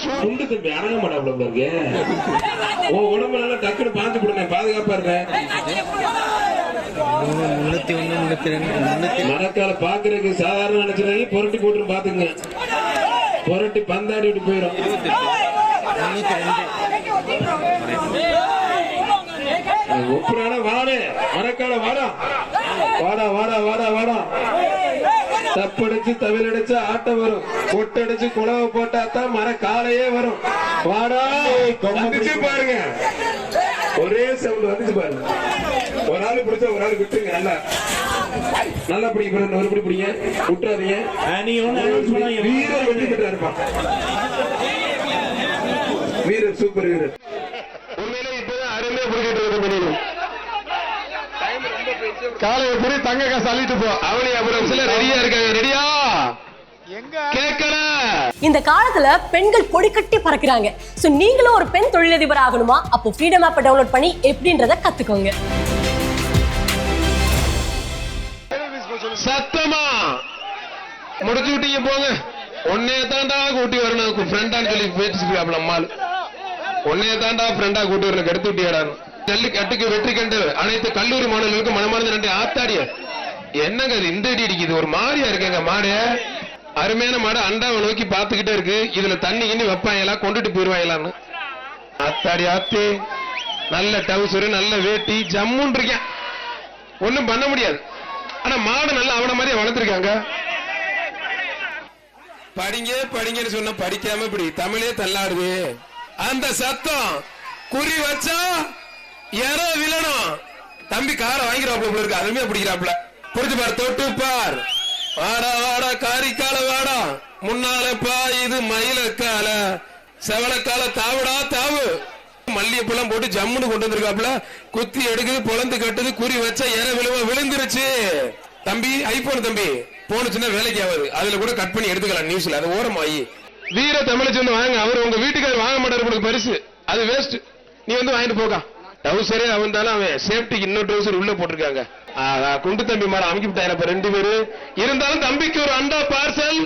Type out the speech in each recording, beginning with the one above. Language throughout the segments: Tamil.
சுண்டு தம்பி அடங்க மாட்டாப்ல இருக்கு. உன் உடம்பு நல்லா டக்குனு பாஞ்சு போடுங்க, பாதுகாப்பா இருக்க. மரக்கால பாக்குறதுக்கு சாதாரண நினைச்சிருக்கீங்க, புரட்டி போட்டு பாத்துங்க. புரட்டி பந்தாடி விட்டு போயிடும். ஒப்புறான வாடு மரக்கால வாடா வாடா வாடா வாடா வாடா. தப்படிச்சு தவிலடிச்சு ஆட்டம் வரும். கொட்டடிச்சு குழவை போட்டாத்தான் மர காலையே வரும். வாடா வந்துச்சு பாருங்க, ஒரே சவுண்ட் வந்துச்சு பாருங்க. ஒரு ஆளு பிடிச்சா ஒரு ஆளு விட்டுருங்க. நல்லா நல்லா பிடிக்க, ஒரு படி பிடிங்க, விட்டுறாதீங்க. வீரர் வெற்றி பெற்றா இருப்பான். வீரர் சூப்பர் வீரர். உண்மையிலே இப்பதான் அருமையா பிடிக்கிட்டு காலையை புரி தங்க காசு அள்ளிட்டு போ. அவனி அப்புறம் சில ரெடியா இருக்காங்க. ரெடியா கேட்கல. இந்த காலத்துல பெண்கள் கொடி கட்டி பறக்கிறாங்க. சோ நீங்களும் ஒரு பெண் தொழிலதிபர் ஆகணுமா? அப்போ ஃப்ரீடம் ஆப்பை டவுன்லோட் பண்ணி எப்படின்றத கத்துக்கோங்க. சத்தமா முடிச்சு விட்டீங்க போங்க. ஒன்னே தாண்டா கூட்டி வரணும் ஃப்ரெண்டான்னு சொல்லி பேசிட்டு அம்மாள். ஒன்னே தாண்டா ஃப்ரெண்டா கூட்டி வரணும். கெடுத்து விட்டியாடான்னு ஜல்லிக்கட்டுக்கு வெற்றி கண்டு அனைத்து கல்லூரி மாணவர்களுக்கும் மனமார்ந்த நன்றி. ஆத்தாடிய என்னங்க அது இந்த அடி அடிக்குது, ஒரு மாதிரியா இருக்குங்க மாடு. அருமையான மாடு அண்டாவை நோக்கி பார்த்துக்கிட்டே இருக்கு. இதுல தண்ணி கிண்ணி வைப்பாங்களா, கொண்டுட்டு போயிருவாங்களான்னு. ஆத்தாடி ஆத்தி, நல்ல டவுசரு நல்ல வேட்டி ஜம்முன்னு இருக்கேன், ஒண்ணும் பண்ண முடியாது. ஆனா மாடு நல்லா அவன மாதிரியே வளர்த்துருக்காங்க. படிங்க படிங்கன்னு சொன்ன படிக்காம இப்படி தமிழே தள்ளாடுது. அந்த சத்தம் குறி வச்சா யாரோ விழணும். தம்பி காரை வாங்கிறாப்ல இருக்கு, அதுமே பிடிக்கிறாப்ல. புரிஞ்சு பார், தொட்டு பார். வாடா வாடா காரிக்கால வாடா, முன்னால பா இது மயிலக்கால செவலக்கால தாவுடா தாவு. மல்லிகைப்பூலாம் போட்டு ஜம்முன்னு கொண்டு வந்திருக்காப்ல. குத்தி எடுக்குது, பொழந்து கட்டுது, குறி வச்சா எற விழுவ விழுந்துருச்சு. தம்பி ஐபோன் தம்பி போனுச்சுன்னா வேலைக்கு ஆகுது, அதுல கூட கட் பண்ணி எடுத்துக்கலாம் நியூஸ்ல. அது ஓரமாயி வீர தமிழச்சு வந்து வாங்க. அவர் உங்க வீட்டுக்காரர் வாங்க மாட்டாரு உங்களுக்கு பரிசு, அது வேஸ்ட். நீ வந்து வாங்கிட்டு போக. டவுசரே அவன் அவன் சேஃப்டிக்கு இன்னொரு டவுசர் உள்ள போட்டிருக்காங்க. குண்டு தம்பி மாட அமைக்கி விட்டாங்க ரெண்டு பேரு. இருந்தாலும் தம்பிக்கு ஒரு அண்டா பார்சல்.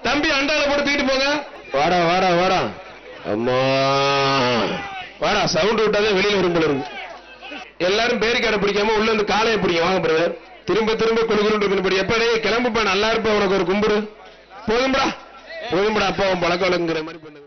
தம்பி அண்டால போட்டு தூக்கிட்டு போங்க. வாடா வாடா வாடா அம்மா வாடா. சவுண்ட் விட்டாதான் வெளியில வரும் போல இருக்கு. எல்லாரும் பேரிக்காடை பிடிக்காம உள்ள வந்து காலையை பிடிக்கும். வாங்க பிரதர், திரும்ப திரும்ப குழுகுருன்னு இருக்கணும். எப்படே கிளம்புப்பா, நல்லா இருப்பா, உனக்கு ஒரு கும்புரு. போதும்படா போதும்படா, அப்பா பழக்க வழங்குற மாதிரி பண்ணு.